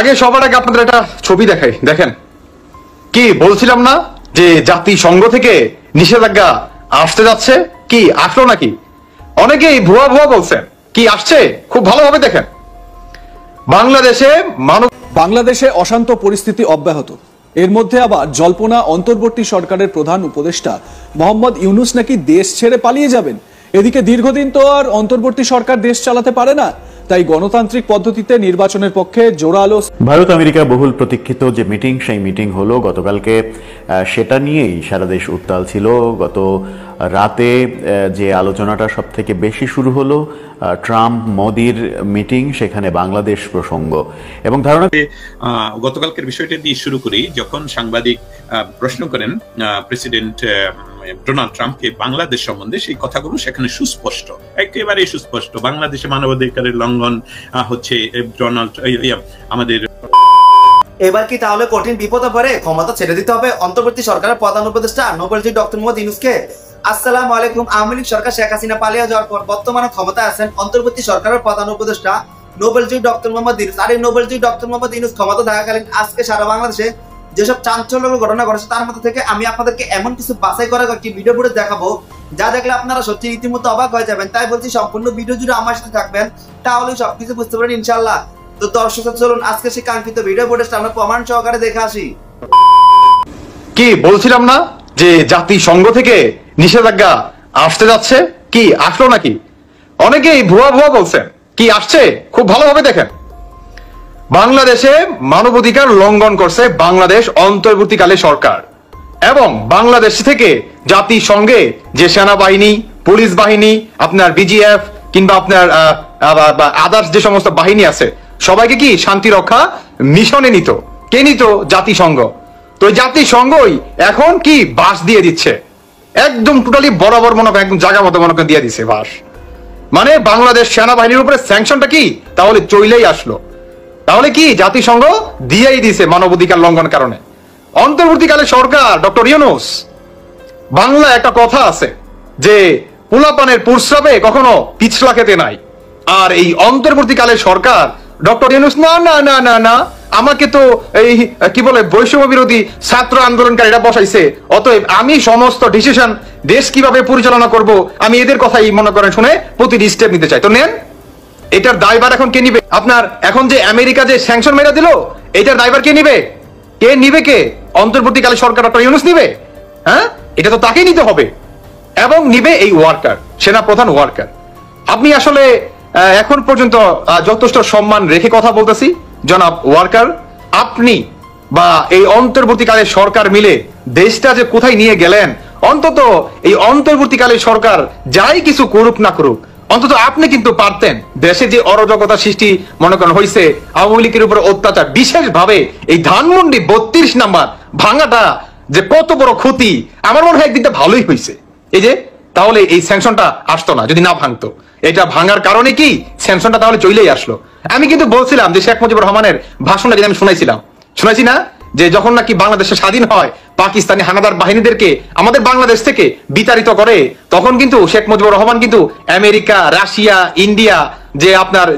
আগে সবার আগে আপনাদের একটা ছবি দেখাই, দেখেন। কি বলছিলাম না যে জাতিসংঘ থেকে নিষেধাজ্ঞা আসতে যাচ্ছে? কি আসলো নাকি? অনেকেই ভুয়া ভুয়া বলছেন, কি আসছে খুব ভালোভাবে দেখেন। বাংলাদেশে অশান্ত পরিস্থিতি অব্যাহত। এর মধ্যে আবার জল্পনা অন্তর্বর্তী সরকারের প্রধান উপদেষ্টা মোহাম্মদ ইউনূস নাকি দেশ ছেড়ে পালিয়ে যাবেন। এদিকে দীর্ঘদিন তো আর অন্তর্বর্তী সরকার দেশ চালাতে পারে না, তাই গণতান্ত্রিক পদ্ধতিতে নির্বাচনের পক্ষে জোরালো। ভারত আমেরিকা বহুল প্রতীক্ষিত যে মিটিং, সেই মিটিং হলো গতকালকে। সেটা নিয়েই সারা দেশ উত্তাল ছিল। গত রাতে যে আলোচনাটা সব থেকে বেশি শুরু হলো ট্রাম্প মোদির মিটিং, সেখানে বাংলাদেশ প্রসঙ্গ এবং ধারণা। গতকালকের বিষয়টা দিয়ে শুরু করি। যখন সাংবাদিক প্রশ্ন করেন প্রেসিডেন্ট ডোনাল্ড ট্রাম্পকে বাংলাদেশ সম্বন্ধে, সেই কথাগুলো সেখানে সুস্পষ্ট, একেবারে সুস্পষ্ট। বাংলাদেশে মানবাধিকারের লঙ্ঘন হচ্ছে। ডোনাল্ড আমাদের এবার কি তাহলে কঠিন বিপদে পড়ে ক্ষমতা ছেড়ে দিতে হবে অন্তর্বর্তী সরকারের প্রধান উপদেষ্টা নোবেলজয়ী ডক্টর মোহাম্মদ ইউনূসকে? আসসালামু আলাইকুম। আওয়ামী লীগ সরকার শেখ হাসিনা পালিয়ে যাওয়ার পর বর্তমানে ক্ষমতায় আছেন অন্তর্বর্তী সরকারের প্রধান উপদেষ্টা নোবেলজয়ী ডক্টর মোহাম্মদ ইউনূস। আর এই নোবেলজয়ী ডক্টর মোহাম্মদ ইউনূস ক্ষমতা থাকাকালীন আজকে সারা বাংলাদেশে যেসব চাঞ্চল্যকর ঘটনা ঘটেছে, তার মধ্যে থেকে আমি আপনাদেরকে এমন কিছু বাছাই করা একটি ভিডিও ফুটেজ দেখাবো, যা দেখলে আপনারা সত্যি রীতিমতো অবাক হয়ে যাবেন। তাই বলছি সম্পূর্ণ ভিডিও জুড়ে আমার সাথে থাকবেন, তাহলে সবকিছু বুঝতে পারেন ইনশাআল্লাহ। তো দর্শক চলুন আজকে সেই কাঙ্ক্ষিত ভিডিও ফুটেজটা আমরা প্রমাণ সহকারে দেখে আসি। কি বলছিলাম না যে জাতিসংঘ থেকে নিষেধাজ্ঞা আসতে যাচ্ছে? কি আসলো নাকি? অনেকেই ভুয়া ভুয়া বলছেন, কি আসছে খুব ভালোভাবে দেখেন। বাংলাদেশে মানবাধিকার লঙ্ঘন করছে বাংলাদেশ অন্তর্বর্তীকালে সরকার, এবং বাংলাদেশ থেকে জাতিসংঘে যে সেনাবাহিনী, পুলিশ বাহিনী, আপনার বিজিএফ কিংবা আপনার আদার্স যে সমস্ত বাহিনী আছে, সবাইকে কি শান্তি রক্ষা মিশনে নিত। কে নিত? জাতিসংঘ। তো জাতিসংঘই এখন কি বাস দিয়ে দিচ্ছে, একদম টোটালি বরাবর মনে করেন, একদম জায়গা মতো মনে করেন দিয়ে দিচ্ছে বাস। মানে বাংলাদেশ সেনাবাহিনীর উপরে স্যাংশনটা কি তাহলে চলেই আসলো। তাহলে কি জাতিসংঘ দিয়েই দিছে মানবাধিকার লঙ্ঘন কারণে। অন্তর্বর্তীকালে সরকার ডক্টর ইউনূস, বাংলা একটা কথা আছে যে পোলাপানের প্রস্রাবে কখনো পিছলা খেতে নাই। আর এই অন্তর্বর্তীকালে সরকার ডক্টর ইউনূস না না না না না আমাকে তো এই কি বলে বৈষম্য বিরোধী ছাত্র আন্দোলনকারীরা বসাইছে, অতএব আমি সমস্ত ডিসিশন দেশ কিভাবে পরিচালনা করব আমি এদের কথাই মনে করেন শুনে প্রতিটি স্টেপ নিতে চাই। তো নেন, এটার দায়ভার এখন কে নিবে? আপনার এখন যে আমেরিকা যে স্যাংশন মেরা দিল, এটার দায়ভার কে নিবে? কে নিবে? কে? অন্তর্বর্তীকালে সরকার ডক্টর ইউনূস নিবে? হ্যাঁ, এটা তো তাকেই নিতে হবে, এবং নিবে এই ওয়ার্কার, সেনাপ্রধান ওয়ার্কার। আপনি আসলে এখন পর্যন্ত যথেষ্ট সম্মান রেখে কথা বলতেছি জনাব ওয়ার্কার, আপনি বা এই অন্তর্বর্তীকালে সরকার মিলে দেশটা যে কোথায় নিয়ে গেলেন, অন্তত এই অন্তর্বর্তীকালে সরকার যাই কিছু করুক না করুক, অন্তত আপনি কিন্তু পারতেন। দেশে যে অরাজকতা সৃষ্টি মনে করেন হয়েছে, আওয়ামী লীগের উপর অত্যাচার, বিশেষভাবে এই ধানমন্ডি 32 নাম্বার ভাঙাটা যে কত বড় ক্ষতি, আমার মনে হয় একদিকটা ভালোই হয়েছে। এই যে তাহলে এই স্যাংশনটা আসতো না যদি না ভাঙতো। এটা ভাঙার কারণে কি স্যাংশনটা তাহলে চলেই আসলো। আমি কিন্তু বলছিলাম যে শেখ মুজিবুর রহমানের ভাষণটা যদি আমি শুনাইছি না, যে যখন নাকি বাংলাদেশে স্বাধীন হয়, পাকিস্তানি হানাদার বাহিনীদেরকে আমাদের বাংলাদেশ থেকে বিতাড়িত করে, তখন কিন্তু শেখ মুজিবুর রহমান কিন্তু আমেরিকা, রাশিয়া, ইন্ডিয়া যে আপনার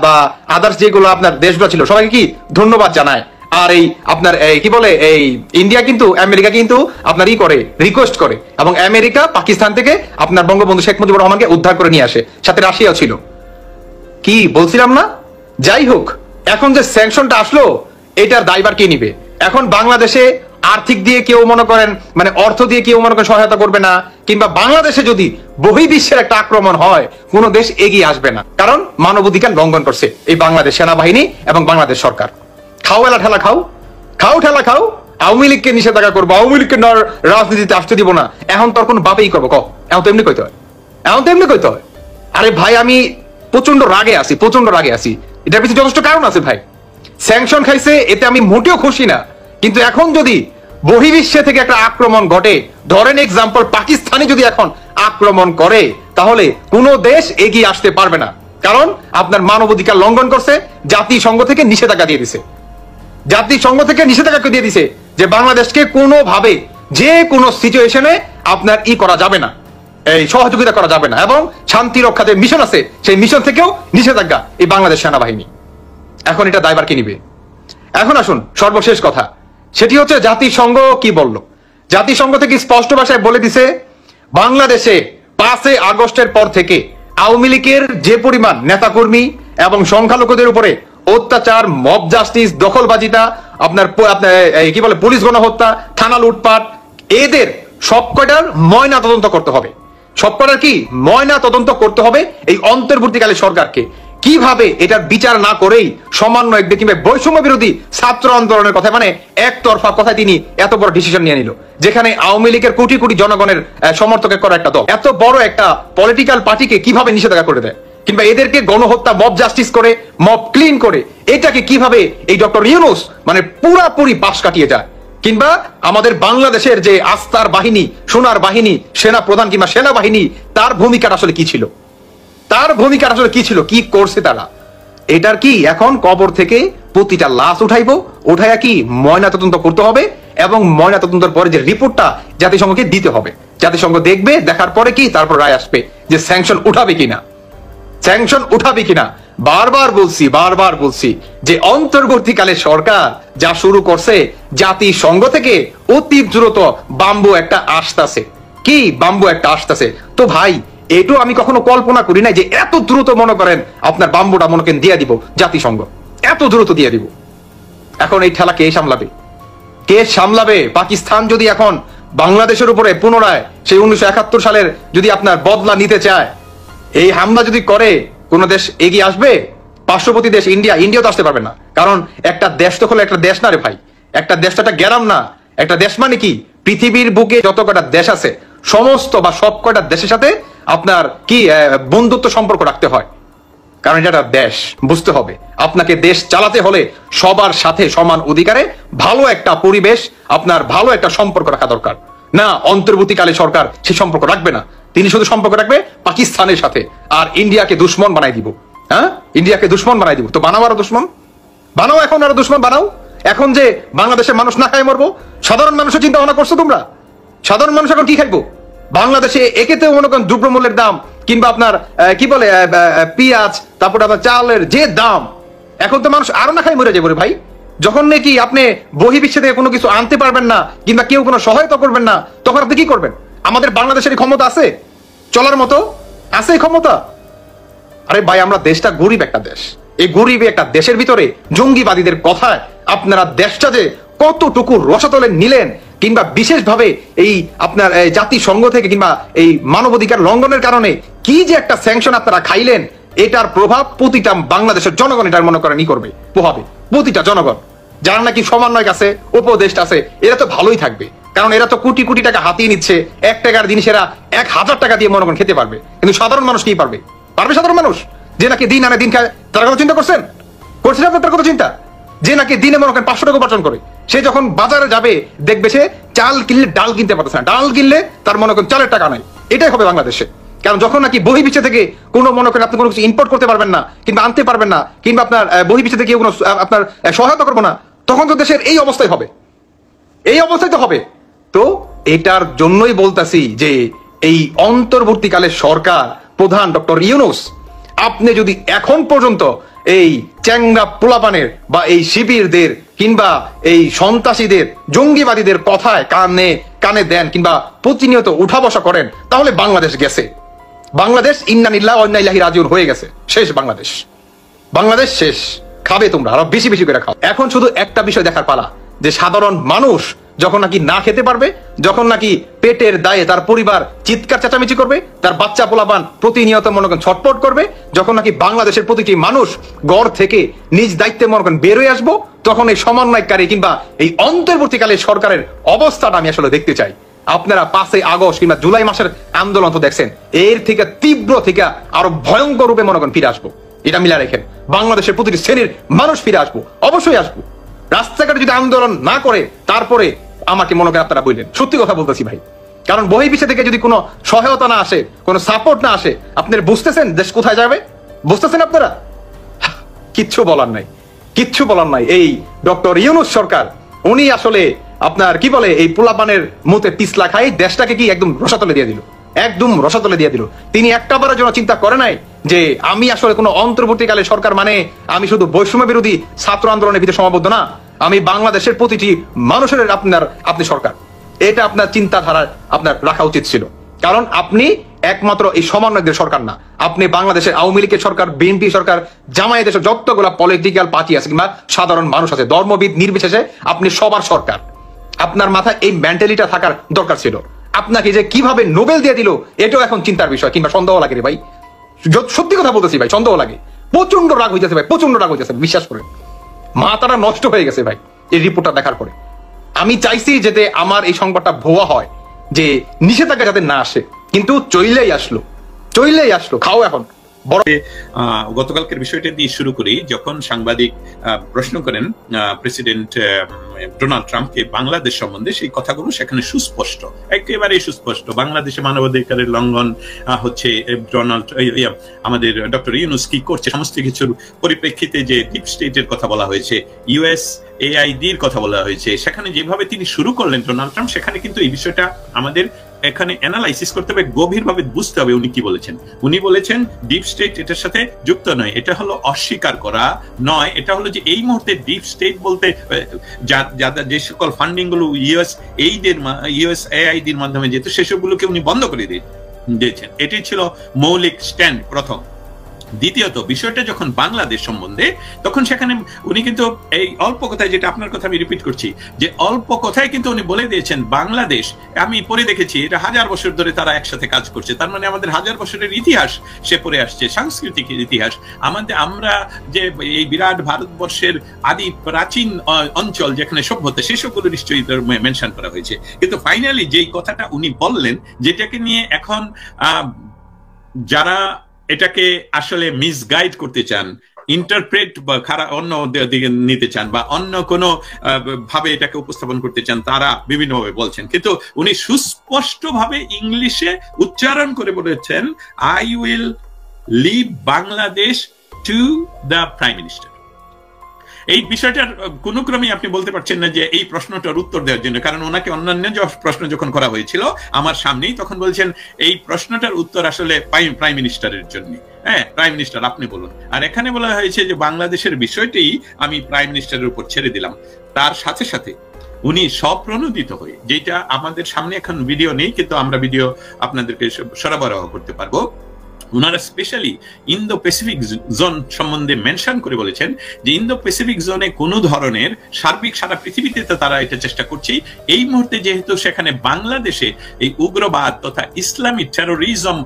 বা আদার্স যেগুলো আপনার দেশগুলো ছিল সবাইকে কি ধন্যবাদ জানায়। আর এই আপনার কি বলে এই ইন্ডিয়া কিন্তু আমেরিকা কিন্তু আপনার করে রিকোয়েস্ট করে, এবং আমেরিকা পাকিস্তান থেকে আপনার বঙ্গবন্ধু শেখ মুজিবুর রহমানকে উদ্ধার করে নিয়ে আসে, সাথে রাশিয়াও ছিল। কি বলছিলাম না? যাই হোক, এখন যে স্যাংশনটা আসলো, এটার দায়ভার কে নিবে? এখন বাংলাদেশে আর্থিক দিয়ে কেউ মনে করেন, মানে অর্থ দিয়ে কেউ মনে করেন সহায়তা করবে না, কিংবা বাংলাদেশে যদি বহির্বিশ্বের একটা আক্রমণ হয়, কোন দেশ এগিয়ে আসবে না, কারণ মানবাধিকার লঙ্ঘন করছে এই বাংলাদেশ সেনাবাহিনী এবং বাংলাদেশ সরকার। খাও এলা ঠেলা খাও, খাও ঠেলা খাও। আওয়ামী লীগকে নিষেধাজ্ঞা করবো, আওয়ামী লীগকে রাজনীতিতে আসতে দিব না, এখন তোর কোন বাপেই করবো? এখন তো এমনি কইতে হয়, এখন তো এমনি কইতে হয়। আরে ভাই, আমি প্রচন্ড রাগে আছি, প্রচন্ড রাগে আছি। এটার পিছনে যথেষ্ট কারণ আছে ভাই। স্যাংশন খাইছে, এতে আমি মোটেও খুশি না, কিন্তু এখন যদি বহির্বিশ্বে থেকে একটা আক্রমণ ঘটে, ধরেন এক্সাম্পল পাকিস্তানি যদি এখন আক্রমণ করে, তাহলে কোনো দেশ এগিয়ে আসতে পারবে না, কারণ আপনার মানবাধিকার লঙ্ঘন করছে। জাতিসংঘ থেকে নিষেধাজ্ঞা দিয়ে দিছে, জাতিসংঘ থেকে নিষেধাজ্ঞা দিয়ে দিছে যে বাংলাদেশকে কোনোভাবে যে কোনো সিচুয়েশনে আপনার করা যাবে না, এই সহযোগিতা করা যাবে না, এবং শান্তি রক্ষা যে মিশন আছে সেই মিশন থেকেও নিষেধাজ্ঞা এই বাংলাদেশ সেনাবাহিনী। এখন এটা দায়ভার কে নিবে? এখন আসুন সর্বশেষ কথা, সেটি হচ্ছে জাতিসংঘ কি বলল। জাতিসংঘ থেকে স্পষ্ট ভাষায় বলে দিছে বাংলাদেশে 5 আগস্টের পর থেকে আওয়ামী লীগের যে পরিমাণ নেতাকর্মী এবং সংখ্যালঘুদের উপরে অত্যাচার, মব জাস্টিস, দখলবাজিটা, আপনার কি বলে পুলিশ গণহত্যা, থানা লুটপাট, এদের সবকটার ময়না তদন্ত করতে হবে। সবকটার কি ময়না তদন্ত করতে হবে এই অন্তর্বর্তীকালে সরকারকে। কিভাবে এটার বিচার না করেই সমন্বয় কিংবা বৈষম্য বিরোধী ছাত্র আন্দোলনের কথা, মানে একতরফা কথায় তিনি এত বড় ডিসিশন নিয়ে নিল, যেখানে আওয়ামী লীগের কোটি কোটি জনগণের সমর্থকের করা একটা দল এত বড় একটা পলিটিক্যাল পার্টিকে কিভাবে নিষেধাজ্ঞা করে দেয়, কিংবা এদেরকে গণহত্যা, মব জাস্টিস করে, মব ক্লিন করে, এটাকে কিভাবে এই ডক্টর ইউনূস মানে পুরাপুরি পাশ কাটিয়ে যায়। কিংবা আমাদের বাংলাদেশের যে আস্থার বাহিনী, সোনার বাহিনী, সেনা প্রধান কিংবা সেনাবাহিনী, তার ভূমিকাটা আসলে কি ছিল, তার ভূমিকা আসলে কি ছিল, কি করছে তারা, এটার কি এখন কবর থেকে প্রতিটা লাশ উঠাইবো, উঠাইয়া কি ময়না তদন্ত করতে হবে, এবং ময়না তদন্তের পরে যে রিপোর্টটা জাতিসংঘকে দিতে হবে। জাতিসংঘ দেখবে, দেখার পরে কি তারপর রায় আসবে যে স্যাংশন উঠাবে কিনা, স্যাংশন উঠাবে কিনা। বারবার বলছি যে অন্তর্বর্তীকালে সরকার যা শুরু করছে, জাতিসংঘ থেকে অতি দ্রুত বাম্বু একটা আসতেছে। কি বাম্বু একটা আসতেছে? তো ভাই, এটাও আমি কখনো কল্পনা করি নাই যে এত দ্রুত মনে করেন আপনার বাম্বুটা মনে করেন দিয়ে দিব জাতিসংঘ, এত দ্রুত দিয়ে দিব। এখন এই ঠেলা কে সামলাবে? কে সামলাবে? পাকিস্তান যদি এখন বাংলাদেশের উপরে পুনরায় সেই 1971 সালের যদি আপনার বদলা নিতে চায়, এই হামলা যদি করে, কোন দেশ এগিয়ে আসবে? পার্শ্ববর্তী দেশ ইন্ডিয়া তো আসতে পারবে না, কারণ একটা দেশ তো হলো একটা দেশ না রে ভাই, একটা দেশ তো একটা গ্রাম না। একটা দেশ মানে কি, পৃথিবীর বুকে যত কটা দেশ আছে সমস্ত বা সব কটা দেশের সাথে আপনার কি বন্ধুত্ব সম্পর্ক রাখতে হয়, কারণ এটা একটা দেশ। বুঝতে হবে আপনাকে দেশ চালাতে হলে সবার সাথে সমান অধিকারে ভালো একটা পরিবেশ, আপনার ভালো একটা সম্পর্ক রাখা দরকার। না, অন্তর্বর্তীকালে সরকার সেই সম্পর্ক রাখবে না, তিনি শুধু সম্পর্ক রাখবে পাকিস্তানের সাথে, আর ইন্ডিয়াকে দুশ্মন বানাই দিব। হ্যাঁ, ইন্ডিয়াকে দুশ্মন বানাই দিব। তো বানাও আরো দুশ্মন, বানাও, এখন আরো দুশ্মন বানাও। এখন যে বাংলাদেশের মানুষ না খায় মরবো, সাধারণ মানুষের চিন্তা ভাবনা করছো তোমরা? সাধারণ মানুষ এখন কি খাইবো? বাংলাদেশে একেতেও মনে করেন দ্রব্যমূল্যের দাম কিংবা আপনার কি বলে পেঁয়াজ, তারপরে আপনার চালের যে দাম, এখন তো মানুষ আরো না খাই মরে যাবে ভাই। যখন নাকি আপনি বহির্বিশ্ব থেকে কোনো কিছু আনতে পারবেন না কিংবা কেউ কোনো সহায়তা করবেন না, তখন আপনি কি করবেন? আমাদের বাংলাদেশের ক্ষমতা আছে চলার মতো? আছে ক্ষমতা? আরে ভাই, আমরা দেশটা গরিব একটা দেশ। এই গরিব একটা দেশের ভিতরে জঙ্গিবাদীদের কথায় আপনারা দেশটা যে কতটুকু রসাতলে নিলেন, কিংবা বিশেষভাবে এই আপনার জাতিসংঘ থেকে কিংবা এই মানবাধিকার লঙ্ঘনের কারণে কি যে একটা স্যাংশন আপনারা খাইলেন, এটার প্রভাব প্রতিটা বাংলাদেশের জনগণ এটার মনে করেন ই করবে, পোহাবে। প্রতিটা জনগণ যারা নাকি সমন্বয় আছে, উপদেষ্টা আছে, এরা তো ভালোই থাকবে, কারণ এরা তো কোটি কোটি টাকা হাতিয়ে নিচ্ছে। 1 টাকার জিনিস এরা 1000 টাকা দিয়ে মনে করেন খেতে পারবে, কিন্তু সাধারণ মানুষ কি পারবে? সাধারণ মানুষ যে নাকি দিন আনে দিন খায়, তার কথা চিন্তা করছেন? করছেন আপনার তার কথা চিন্তা? যে নাকি দিনে মনে করেন 500 টাকা উপার্জন করে, সে যখন বাজারে যাবে দেখবে সে চাল কিনলে ডাল কিনতে পারতেছে না, ডাল কিনলে তার মনে করেন চালের টাকা নাই। এটাই হবে বাংলাদেশে। কারণ যখন নাকি বহির্বিশ্ব থেকে কোনো মনে করেন আপনি কোনো কিছু ইম্পোর্ট করতে পারবেন না কিংবা আনতে পারবেন না, কিংবা আপনার বহির্বিশ্ব থেকে কোনো আপনার সহায়তা করবো না, তখন তো দেশের এই অবস্থায় হবে, এই অবস্থায় তো হবে। তো এটার জন্যই বলতেছি যে এই অন্তর্বর্তীকালে সরকার প্রধান ডক্টর ইউনূস, আপনি যদি এখন পর্যন্ত এই চ্যাংরা পোলাপানের বা এই শিবিরদের কিংবা এই সন্ত্রাসীদের, জঙ্গিবাদীদের কথায় কানে দেন কিংবা প্রতিনিয়ত উঠা বসা করেন, তাহলে বাংলাদেশ গেছে। বাংলাদেশ ইন্না লিল্লাহি ওয়া ইন্না ইলাইহি রাজিউন হয়ে গেছে, শেষ বাংলাদেশ। বাংলাদেশ শেষ। খাবে তোমরা, আরো বেশি বেশি করে খাও। এখন শুধু একটা বিষয় দেখার পালা, যে সাধারণ মানুষ যখন নাকি না খেতে পারবে, যখন নাকি পেটের দায়ে তার পরিবার চিৎকার চেঁচামেচি করবে, তার বাচ্চা পোলাপান প্রতিনিয়ত মনে করেন ছটপট করবে, যখন নাকি বাংলাদেশের প্রতিটি মানুষ ঘর থেকে নিজ দায়িত্বে মনে করেন বের হয়ে আসবো, তখন এই সমন্বয়কারী কিংবা এই অন্তর্বর্তীকালে সরকারের অবস্থাটা আমি আসলে দেখতে চাই। আপনারা 5 আগস্ট কিংবা জুলাই মাসের আন্দোলন তো দেখছেন, এর থেকে তীব্র থেকে আরো ভয়ঙ্কর রূপে মনে করেন ফিরে আসবো। এটা মিলা রেখেন, বাংলাদেশের প্রতিটি শ্রেণীর মানুষ ফিরে আসবো, অবশ্যই আসবো। রাস্তাঘাটে যদি আন্দোলন না করে তারপরে আমাকে মনে করেন আপনারা বললেন, সত্যি কথা বলতেছি ভাই, কারণ বহির্বিশ্ব থেকে যদি কোনো সহায়তা না আসে, কোনো সাপোর্ট না আসে, আপনারা বুঝতেছেন দেশ কোথায় যাবে? বুঝতেছেন আপনারা? কিচ্ছু বলার নাই, কিচ্ছু বলার নাই। এই ডক্টর ইউনূস সরকার, উনি আসলে আপনার কি বলে এই পোলাপানের মুতে পিছলা খাই দেশটাকে কি একদম রসাতলে দিয়ে দিল, একদম রসাতলে দিয়ে দিল। তিনি একটা বারের জন্য চিন্তা করে নাই যে আমি আসলে কোনো অন্তর্বর্তীকালে সরকার মানে আমি শুধু বৈষম্য বিরোধী ছাত্র আন্দোলনের ভিতরে সীমাবদ্ধ না, আমি বাংলাদেশের প্রতিটি মানুষের আপনি সরকার। এটা আপনার চিন্তাধারা আপনার রাখা উচিত ছিল, কারণ আপনি একমাত্র এই সমন্বয়কদের সরকার না, আপনি বাংলাদেশের আওয়ামী লীগের সরকার, বিএনপি সরকার, জামায়াতের যতগুলা পলিটিক্যাল পার্টি আছে কিংবা সাধারণ মানুষ আছে, ধর্মবিদ নির্বিশেষে আপনি সবার সরকার। আপনার মাথায় এই মেন্টালিটা থাকার দরকার ছিল। আপনাকে যে কিভাবে নোবেল দিয়ে দিল এটাও এখন চিন্তার বিষয়, কিংবা সন্দেহ লাগে রে ভাই, সত্যি কথা বলতেছি ভাই, সন্দেহ লাগে। প্রচন্ড রাগ হইতেছে ভাই, প্রচন্ড রাগ হইতেছে, বিশ্বাস করে মাথাটা নষ্ট হয়ে গেছে ভাই এই রিপোর্টটা দেখার পরে। আমি চাইছি যাতে আমার এই সংবাদটা ভুয়া হয়, যে নিষেধাজ্ঞা যাতে না আসে, কিন্তু চইলেই আসলো। খাও এখন বড়। গতকালকের বিষয়টা দিয়ে শুরু করি। যখন সাংবাদিক প্রশ্ন করেন প্রেসিডেন্ট ডোনাল্ড ট্রাম্পকে বাংলাদেশ সম্বন্ধে, সেই কথাগুলো সেখানে সুস্পষ্ট, একেবারে সুস্পষ্ট। বাংলাদেশে মানবাধিকারের লঙ্ঘন হচ্ছে, আমাদের ডক্টর ইউনুস কি করছে, সমস্ত কিছুর পরিপ্রেক্ষিতে যে ডিপ স্টেটের কথা বলা হয়েছে, USAID-র কথা বলা হয়েছে, সেখানে যেভাবে তিনি শুরু করলেন ডোনাল্ড ট্রাম্প, সেখানে কিন্তু এই বিষয়টা আমাদের এখানে অ্যানালাইসিস করতে হবে, গভীরভাবে বুঝতে হবে উনি কি বলেছেন। উনি বলেছেন ডিপ স্টেট এটার সাথে যুক্ত নয়, এটা হলো অস্বীকার করা নয়, এটা হলো যে এই মুহূর্তে ডিপ স্টেট বলতে যে সকল ফান্ডিং গুলো USAID-র মাধ্যমে যেত, সেসবগুলোকে উনি বন্ধ করে দিয়েছেন। এটি ছিল মৌলিক স্ট্যান্ড প্রথম। দ্বিতীয়ত, বিষয়টা যখন বাংলাদেশ সম্বন্ধে, তখন সেখানে উনি কিন্তু এই অল্প কথায়, যেটা আপনার কথা আমি রিপিট করছি, যে অল্প কথায় কিন্তু উনি বলে দিয়েছেন বাংলাদেশ, আমি পড়ে দেখেছি এটা 1000 বছর ধরে তারা একসাথে কাজ করছে, তার মানে আমাদের 1000 বছরের ইতিহাস সে পড়ে আসছে, সাংস্কৃতিক ইতিহাস আমরা যে এই বিরাট ভারতবর্ষের আদি প্রাচীন অঞ্চল যেখানে সভ্যতা, সেসবগুলো নিশ্চয়ই মেনশন করা হয়েছে। কিন্তু ফাইনালি যেই কথাটা উনি বললেন, যেটাকে নিয়ে এখন যারা এটাকে আসলে মিসগাইড করতে চান, ইন্টারপ্রেট বা অন্য দিকে নিতে চান, বা অন্য কোনো ভাবে এটাকে উপস্থাপন করতে চান, তারা বিভিন্নভাবে বলছেন। কিন্তু উনি সুস্পষ্টভাবে ইংলিশে উচ্চারণ করে বলেছেন, I will leave Bangladesh to the prime minister. এই বিষয়টার কোনো ক্রমে আপনি বলতে পারছেন না যে এই প্রশ্নটার উত্তর দেওয়ার জন্য, কারণ ওনাকে অন্যান্য প্রশ্ন যখন করা হয়েছিল আমার সামনেই, তখন বলছেন এই প্রশ্নটার উত্তর আসলে প্রাইম মিনিস্টারের জন্য। হ্যাঁ, প্রাইম মিনিস্টার আপনি বলুন। আর এখানে বলা হয়েছে যে বাংলাদেশের বিষয়টি আমি প্রাইম মিনিস্টারের উপর ছেড়ে দিলাম। তার সাথে সাথে উনি স্বপ্রণোদিত হয়ে, যেটা আমাদের সামনে এখন ভিডিও নেই, কিন্তু আমরা ভিডিও আপনাদেরকে সরবরাহ করতে পারবো, ওনারা স্পেশালি ইন্দো প্যাসিফিক জোন সম্বন্ধে মেনশন করে বলেছেন যে ইন্দো প্যাসিফিক জোনে কোনো ধরনের সার্বিক, সারা পৃথিবীতে তো তারা এটা চেষ্টা করছে, এই মুহূর্তে যেহেতু সেখানে বাংলাদেশে এই উগ্রবাদ তথা ইসলামী টেরোরিজম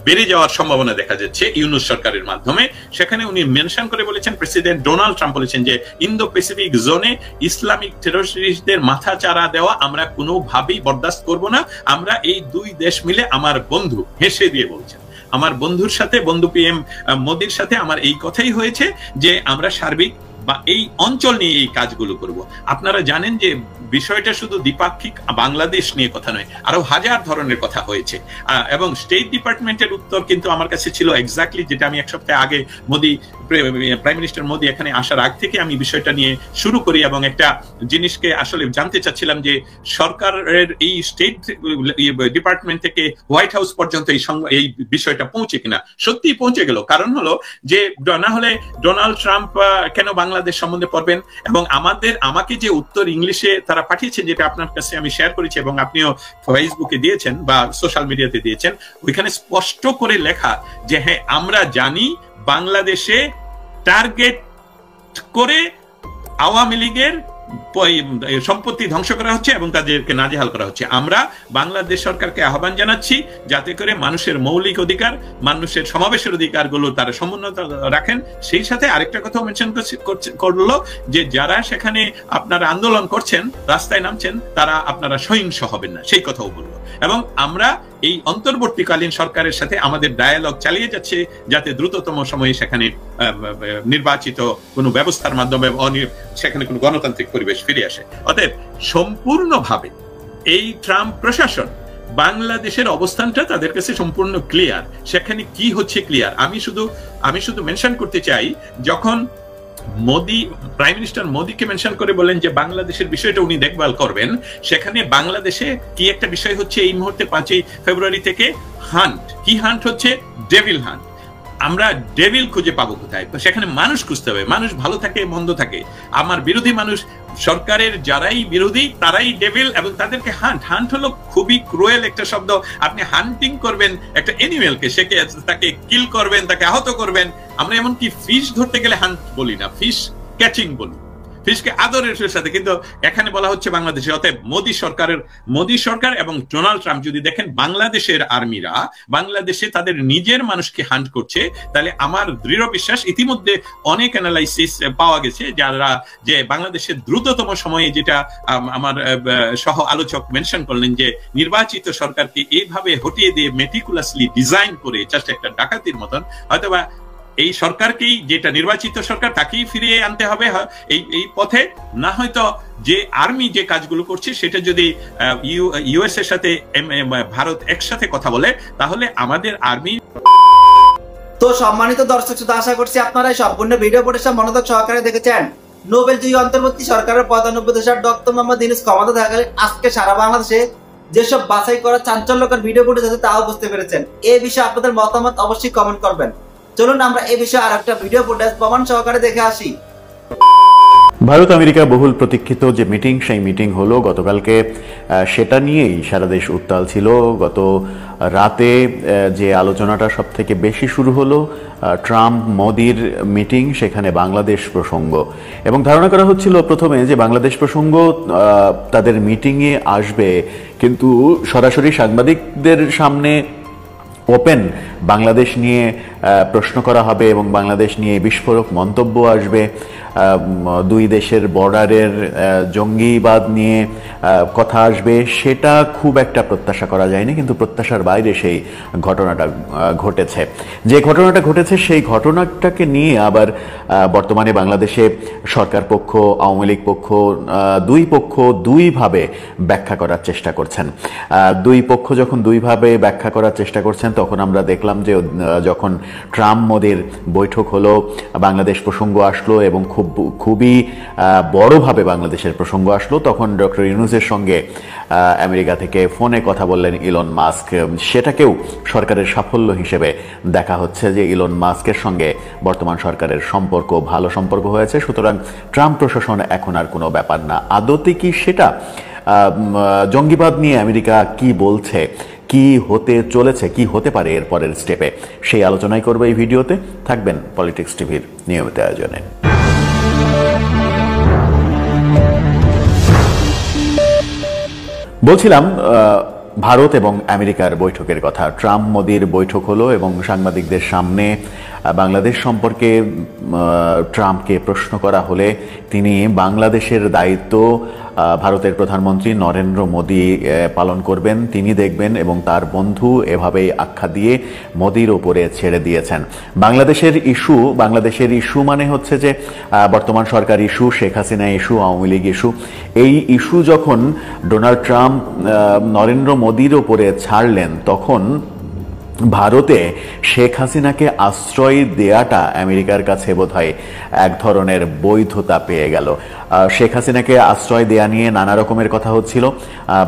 বেড়ে যাওয়ার সম্ভাবনা দেখা যাচ্ছে ইউনুস সরকারের মাধ্যমে, সেখানে উনি মেনশন করে বলেছেন, প্রেসিডেন্ট ডোনাল্ড ট্রাম্প বলেছেন যে ইন্দো প্যাসিফিক জোনে ইসলামিক টেররিস্টদের মাথা চারা দেওয়া আমরা কোনোভাবেই বরদাস্ত করব না। আমরা এই দুই দেশ মিলে, আমার বন্ধু হেসে দিয়ে বলছেন, আমার বন্ধুর সাথে, বন্ধু PM মোদির সাথে আমার এই কথাই হয়েছে যে আমরা সার্বিক বা এই অঞ্চল নিয়ে এই কাজগুলো করব। আপনারা জানেন যে বিষয়টা শুধু দ্বিপাক্ষিক বাংলাদেশ নিয়ে কথা নয়, আরো হাজার ধরনের কথা হয়েছে। এবং স্টেট ডিপার্টমেন্টের উত্তর কিন্তু আমার কাছে ছিল এক্স্যাক্টলি যেটা আমি এক সপ্তাহ আগে প্রাইম মিনিস্টার মোদি এখানে আসার আগ থেকে আমি বিষয়টা নিয়ে শুরু করি, এবং একটা জিনিসকে আসলে জানতে চাচ্ছিলাম যে সরকারের এই স্টেট ডিপার্টমেন্ট থেকে হোয়াইট হাউস পর্যন্ত এই বিষয়টা পৌঁছে কিনা। সত্যি পৌঁছে গেল। কারণ হলো যে না হলে ডোনাল্ড ট্রাম্প কেন বাংলাদেশ সম্বন্ধে পড়বেন, এবং আমাকে যে উত্তর ইংলিশে তারা পাঠিয়েছেন, যেটা আপনার কাছে আমি শেয়ার করেছি এবং আপনিও ফেসবুকে দিয়েছেন বা সোশ্যাল মিডিয়াতে দিয়েছেন, ওইখানে স্পষ্ট করে লেখা যে হ্যাঁ, আমরা জানি বাংলাদেশে টার্গেট করে আওয়ামী লীগের সম্পত্তি ধ্বংস করা হচ্ছে এবং তাদেরকে নাজেহাল করা হচ্ছে। আমরা বাংলাদেশ সরকারকে আহ্বান জানাচ্ছি যাতে করে মানুষের মৌলিক অধিকার, মানুষের সমাবেশের অধিকারগুলো তারা সমুন্নত রাখেন। সেই সাথে আরেকটা কথা মেনশন করলো যে যারা সেখানে আপনারা আন্দোলন করছেন, রাস্তায় নামছেন, তারা আপনারা সহিংস হবেন না, সেই কথাও বললো। এবং আমরা এই অন্তর্বর্তীকালীন সরকারের সাথে আমাদের ডায়ালগ চালিয়ে যাচ্ছে যাতে দ্রুততম সময়ে সেখানে নির্বাচিত কোনো ব্যবস্থার মাধ্যমে সেখানে কোনো গণতান্ত্রিক পরিবেশ ফিরে আসে। অতএব সম্পূর্ণভাবে এই ট্রাম্প প্রশাসন বাংলাদেশের অবস্থানটা তাদের কাছে সম্পূর্ণ ক্লিয়ার। সেখানে কি হচ্ছে ক্লিয়ার। আমি শুধু মেনশন করতে চাই, যখন মোদি, প্রাইম মিনিস্টার মোদিকে মেনশন করে বলেন যে বাংলাদেশের বিষয়টা উনি দেখভাল করবেন, সেখানে বাংলাদেশে কি একটা বিষয় হচ্ছে এই মুহূর্তে 5ই ফেব্রুয়ারি থেকে হান্ট। কি হান্ট হচ্ছে? Devil hunt. আমরা ডেভিল খুঁজে পাবো কোথায়? সেখানে মানুষ খুঁজতে হবে। মানুষ ভালো থাকে মন্দ থাকে, আমার বিরোধী মানুষ, সরকারের যারাই বিরোধী তারাই ডেভিল, এবং তাদেরকে হান্ট হলো খুবই ক্রুয়েল একটা শব্দ। আপনি হান্টিং করবেন একটা এনিমেলকে, তাকে কিল করবেন, তাকে আহত করবেন। আমরা এমনকি ফিশ ধরতে গেলে হান্ট বলি না, ফিশ ক্যাচিং বলি, ফিশকে আদরের সাথে। কিন্তু এখানে বলা হচ্ছে বাংলাদেশে। অতএব মোদী সরকার এবং ডোনাল্ড ট্রাম্প যদি দেখেন বাংলাদেশের আর্মিরা বাংলাদেশে তাদের নিজের মানুষকে হান্ট করছে, তাহলে আমার দৃঢ় বিশ্বাস, ইতিমধ্যে অনেক অ্যানালাইসিস পাওয়া গেছে যারা যে বাংলাদেশের দ্রুততম সময়ে, যেটা আমার সহ আলোচক মেনশন করলেন, যে নির্বাচিত সরকারকে এইভাবে হটিয়ে দিয়ে মেটিকুলাসলি ডিজাইন করে জাস্ট একটা ডাকাতির মতন, হয়তোবা এই সরকারকেই, যেটা নির্বাচিত সরকার, তাকেই ফিরিয়ে আনতে হবে এই পথে। না হয়তো যে আর্মি যে কাজগুলো করছে সেটা যদি ইউএস এর সাথে ভারত একসাথে কথা বলে, তাহলে আমাদের আর্মি। তো সম্মানিত দর্শক শ্রোতা, আশা করছি আপনারা এই সম্পূর্ণ ভিডিও ফুটেজটা মনোযোগ সহকারে দেখেছেন। নোবেলজয়ী অন্তর্বর্তী সরকারের প্রধান উপদেষ্টা ডক্টর মোহাম্মদ ইউনূস ক্ষমতা থাকলে আজকে সারা বাংলাদেশে যেসব বাছাই করা চাঞ্চল্যকর ভিডিও ফুটেজ আছে তাও বুঝতে পেরেছেন। এই বিষয়ে আপনাদের মতামত অবশ্যই কমেন্ট করবেন। চলুন আমরা এই বিষয়ে আরেকটা ভিডিও ফুটেজ প্রমাণ সহকারে দেখে আসি। ভারত আমেরিকা বহুল প্রতীক্ষিত যে মিটিং, সেই মিটিং হলো গতকালকে। সেটা নিয়েই সারা দেশ উত্তাল ছিল। গত রাতে যে আলোচনাটা সব থেকে বেশি শুরু হলো ট্রাম্প মোদির মিটিং, সেখানে বাংলাদেশ প্রসঙ্গ, এবং ধারণা করা হচ্ছিল প্রথমে যে বাংলাদেশ প্রসঙ্গ তাদের মিটিংয়ে আসবে, কিন্তু সরাসরি সাংবাদিকদের সামনে ওপেন বাংলাদেশ নিয়ে প্রশ্ন করা হবে এবং বাংলাদেশ নিয়ে বিস্ফোরক মন্তব্য আসবে। দুই দেশের বর্ডারের জঙ্গিবাদ নিয়ে কথা আসবে, সেটা খুব একটা প্রত্যাশা করা যায়নি, কিন্তু প্রত্যাশার বাইরে সেই ঘটনাটা ঘটেছে। যে ঘটনাটা ঘটেছে সেই ঘটনাটাকে নিয়ে আবার বর্তমানে বাংলাদেশে সরকার পক্ষ, আওয়ামী লীগ পক্ষ, দুই পক্ষ দুইভাবে ব্যাখ্যা করার চেষ্টা করছেন। দুই পক্ষ যখন দুইভাবে ব্যাখ্যা করার চেষ্টা করছেন, তখন আমরা দেখলাম যে যখন ট্রাম্প মোদির বৈঠক হলো, বাংলাদেশ প্রসঙ্গ আসলো এবং খুবই বড়ভাবে বাংলাদেশের প্রসঙ্গ আসলো, তখন ডক্টর ইউনূসের সঙ্গে আমেরিকা থেকে ফোনে কথা বললেন ইলন মাস্ক। সেটাকেও সরকারের সাফল্য হিসেবে দেখা হচ্ছে যে ইলন মাস্কের সঙ্গে বর্তমান সরকারের সম্পর্ক, ভালো সম্পর্ক হয়েছে। সুতরাং ট্রাম্প প্রশাসন এখন আর কোনো ব্যাপার না। আদতে কি সেটা? জঙ্গিবাদ নিয়ে আমেরিকা কি বলছে, কি হতে চলেছে, কি হতে পারে এর পরের স্টেপে, সেই আলোচনাই করবে এই ভিডিওতে। থাকবেন পলিটিক্স টিভির নিয়মিত আয়োজনে। বলছিলাম ভারত এবং আমেরিকার বৈঠকের কথা। ট্রাম্প মোদির বৈঠক হলো এবং সাংবাদিকদের সামনে বাংলাদেশ সম্পর্কে ট্রাম্পকে প্রশ্ন করা হলে তিনি বাংলাদেশের দায়িত্ব ভারতের প্রধানমন্ত্রী নরেন্দ্র মোদী পালন করবেন, তিনি দেখবেন, এবং তার বন্ধু এভাবেই আখ্যা দিয়ে মোদির ওপরে ছেড়ে দিয়েছেন। বাংলাদেশের ইস্যু মানে হচ্ছে যে বর্তমান সরকার issue, Sheikh Hasina issue, Awami League issue. এই ইস্যু যখন ডোনাল্ড ট্রাম্প নরেন্দ্র মোদির ওপরে ছাড়লেন, তখন ভারতে শেখ হাসিনাকে আশ্রয় দেয়াটা আমেরিকার কাছে বোধহয় এক ধরনের বৈধতা পেয়ে গেল। শেখ হাসিনাকে আশ্রয় দেয়া নিয়ে নানা রকমের কথা হচ্ছিল।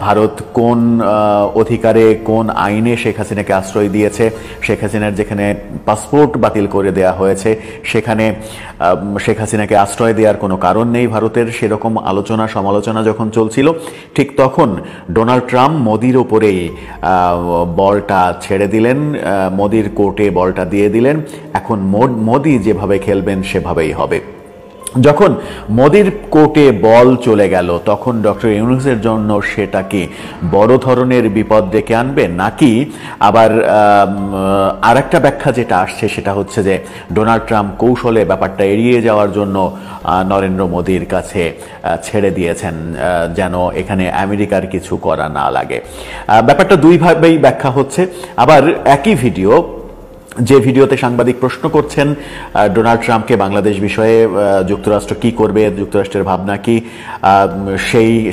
ভারত কোন অধিকারে, কোন আইনে শেখ হাসিনাকে আশ্রয় দিয়েছে, শেখ হাসিনার যেখানে পাসপোর্ট বাতিল করে দেয়া হয়েছে সেখানে শেখ হাসিনাকে আশ্রয় দেওয়ার কোনো কারণ নেই ভারতের, সেরকম আলোচনা সমালোচনা যখন চলছিল, ঠিক তখন ডোনাল্ড ট্রাম্প মোদির ওপরেই বলটা ছেড়ে দিলেন, মোদির কোর্টে বলটা দিয়ে দিলেন। এখন মোদি যেভাবে খেলবেন সেভাবেই হবে। যখন মোদির কোর্টে বল চলে গেল, তখন ডক্টর ইউনূসের জন্য সেটা কি বড় ধরনের বিপদ ডেকে আনবে, নাকি আবার আরেকটা ব্যাখ্যা যেটা আসছে সেটা হচ্ছে যে ডোনাল্ড ট্রাম্প কৌশলে ব্যাপারটা এড়িয়ে যাওয়ার জন্য নরেন্দ্র মোদির কাছে ছেড়ে দিয়েছেন, যেন এখানে আমেরিকার কিছু করা না লাগে। ব্যাপারটা দুইভাবেই ব্যাখ্যা হচ্ছে। আবার একই ভিডিও, যে ভিডিওতে সাংবাদিক প্রশ্ন করছেন ডোনাল্ড ট্রাম্পকে বাংলাদেশ বিষয়ে যুক্তরাষ্ট্র কি করবে, যুক্তরাষ্ট্রের ভাবনা কি,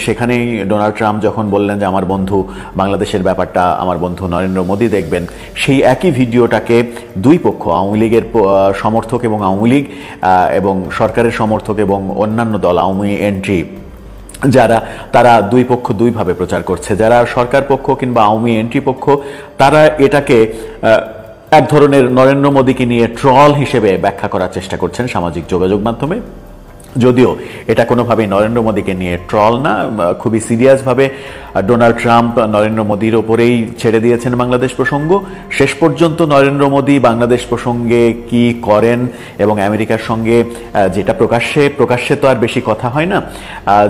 সেখানেই ডোনাল্ড ট্রাম্প যখন বললেন যে আমার বন্ধু বাংলাদেশের ব্যাপারটা আমার বন্ধু নরেন্দ্র মোদি দেখবেন, সেই একই ভিডিওটাকে দুই পক্ষ, আওয়ামী লীগের সমর্থক এবং আওয়ামী লীগ এবং সরকারের সমর্থক এবং অন্যান্য দল, আওয়ামী এন্ট্রি যারা, তারা দুই পক্ষ দুইভাবে প্রচার করছে। যারা সরকার পক্ষ কিংবা আওয়ামী এন্ট্রি পক্ষ, তারা এটাকে এক ধরনের নরেন্দ্র মোদীকে নিয়ে ট্রল হিসেবে ব্যাখ্যা করার চেষ্টা করছেন সামাজিক যোগাযোগ মাধ্যমে। যদিও এটা কোনোভাবেই নরেন্দ্র মোদীকে নিয়ে ট্রল না, খুবই সিরিয়াসভাবে ডোনাল্ড ট্রাম্প নরেন্দ্র মোদীর ওপরেই ছেড়ে দিয়েছেন বাংলাদেশ প্রসঙ্গ। শেষ পর্যন্ত নরেন্দ্র মোদী বাংলাদেশ প্রসঙ্গে কি করেন এবং আমেরিকার সঙ্গে যেটা প্রকাশ্যে তো আর বেশি কথা হয় না,